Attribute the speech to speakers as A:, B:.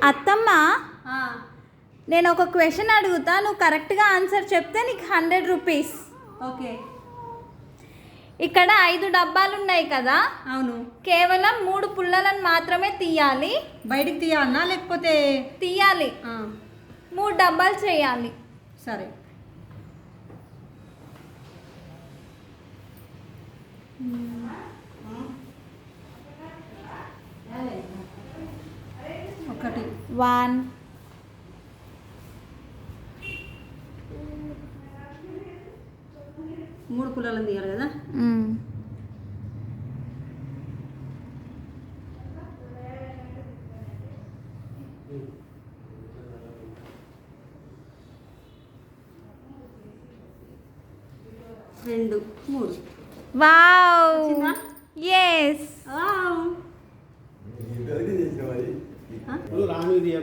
A: అత్తమ్మ, నేను ఒక క్వశ్చన్ అడుగుతా, నువ్వు కరెక్ట్గా ఆన్సర్ చెప్తే నీకు 100 రూపీస్.
B: ఓకే.
A: ఇక్కడ 5 డబ్బాలు ఉన్నాయి కదా.
B: అవును.
A: కేవలం 3 పుల్లలను మాత్రమే తీయాలి.
B: బయటికి తీయాలనా లేకపోతే?
A: తీయాలి. 3 డబ్బాలు చేయాలి.
B: సరే. ఒకటి
A: 1
B: 3 పుల్లలను తీయాలి కదా. రెండు 3.
A: వావ్,
B: వచ్చిందా?
A: ఎస్.
B: వావ్.
C: రాను